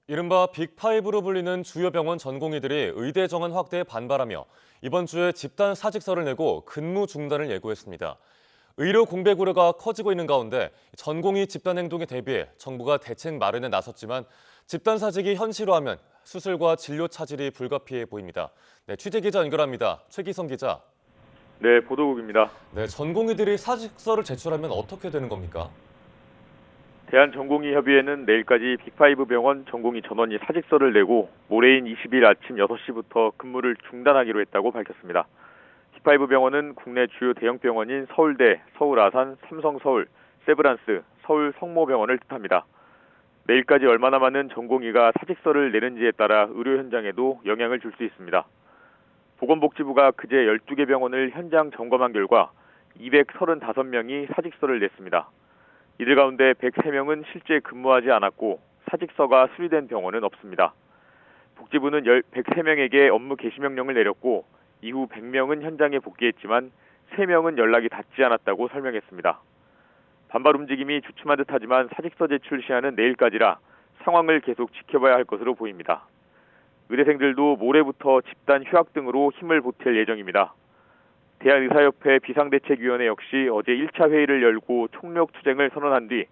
이른바 빅5로 불리는 주요 병원 전공의들이 의대 정원 확대에 반발하며 이번 주에 집단 사직서를 내고 근무 중단을 예고했습니다. 의료 공백 우려가 커지고 있는 가운데 전공의 집단 행동에 대비해 정부가 대책 마련에 나섰지만 집단 사직이 현실화하면 수술과 진료 차질이 불가피해 보입니다. 네, 취재 기자 연결합니다. 최기성 기자. 네, 보도국입니다. 네, 전공의들이 사직서를 제출하면 어떻게 되는 겁니까? 대한전공의협의회는 내일까지 빅5 병원 전공의 전원이 사직서를 내고 모레인 20일 아침 6시부터 근무를 중단하기로 했다고 밝혔습니다. 빅5 병원은 국내 주요 대형 병원인 서울대, 서울아산, 삼성서울, 세브란스, 서울 성모병원을 뜻합니다. 내일까지 얼마나 많은 전공의가 사직서를 내는지에 따라 의료 현장에도 영향을 줄 수 있습니다. 보건복지부가 그제 12개 병원을 현장 점검한 결과 235명이 사직서를 냈습니다. 이들 가운데 103명은 실제 근무하지 않았고 사직서가 수리된 병원은 없습니다. 복지부는 103명에게 업무 개시 명령을 내렸고 이후 100명은 현장에 복귀했지만 3명은 연락이 닿지 않았다고 설명했습니다. 반발 움직임이 주춤한 듯하지만 사직서 제출 시한은 내일까지라 상황을 계속 지켜봐야 할 것으로 보입니다. 의대생들도 모레부터 집단 휴학 등으로 힘을 보탤 예정입니다. 대한의사협회 비상대책위원회 역시 어제 1차 회의를 열고 총력투쟁을 선언한 뒤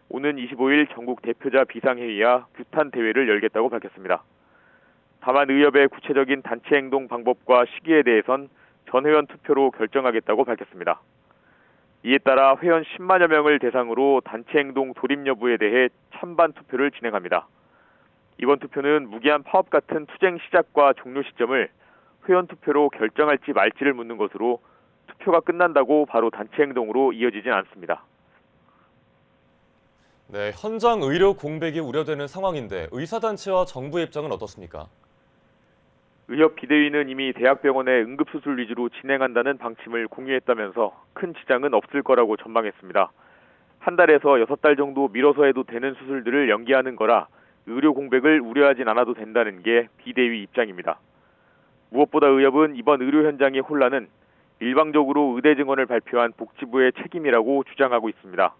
오는 25일 전국 대표자 비상회의와 규탄 대회를 열겠다고 밝혔습니다. 다만 의협의 구체적인 단체 행동 방법과 시기에 대해선 전회원 투표로 결정하겠다고 밝혔습니다. 이에 따라 회원 10만여 명을 대상으로 단체 행동 돌입 여부에 대해 찬반 투표를 진행합니다. 이번 투표는 무기한 파업 같은 투쟁 시작과 종료 시점을 회원 투표로 결정할지 말지를 묻는 것으로 투표가 끝난다고 바로 단체 행동으로 이어지진 않습니다. 네, 현장 의료 공백이 우려되는 상황인데 의사단체와 정부의 입장은 어떻습니까? 의협 비대위는 이미 대학병원의 응급수술 위주로 진행한다는 방침을 공유했다면서 큰 지장은 없을 거라고 전망했습니다. 한 달에서 6달 정도 미뤄서 해도 되는 수술들을 연기하는 거라 의료 공백을 우려하진 않아도 된다는 게 비대위 입장입니다. 무엇보다 의협은 이번 의료 현장의 혼란은 일방적으로 의대 증원을 발표한 복지부의 책임이라고 주장하고 있습니다.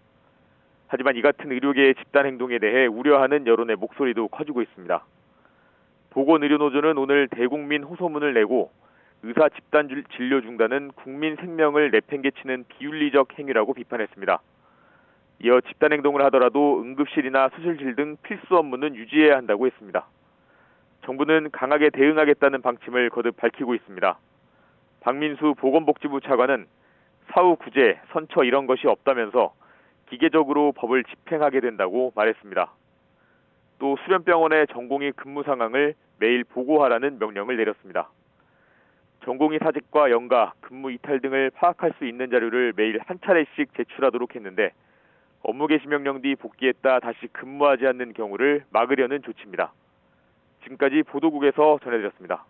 하지만 이 같은 의료계의 집단 행동에 대해 우려하는 여론의 목소리도 커지고 있습니다. 보건의료노조는 오늘 대국민 호소문을 내고 의사 집단 진료 중단은 국민 생명을 내팽개치는 비윤리적 행위라고 비판했습니다. 이어 집단 행동을 하더라도 응급실이나 수술실 등 필수 업무는 유지해야 한다고 했습니다. 정부는 강하게 대응하겠다는 방침을 거듭 밝히고 있습니다. 박민수 보건복지부 차관은 사후 구제, 선처 이런 것이 없다면서 기계적으로 법을 집행하게 된다고 말했습니다. 또 수련병원의 전공의 근무 상황을 매일 보고하라는 명령을 내렸습니다. 전공의 사직과 연가, 근무 이탈 등을 파악할 수 있는 자료를 매일 한 차례씩 제출하도록 했는데 업무 개시 명령 뒤 복귀했다 다시 근무하지 않는 경우를 막으려는 조치입니다. 지금까지 보도국에서 전해드렸습니다.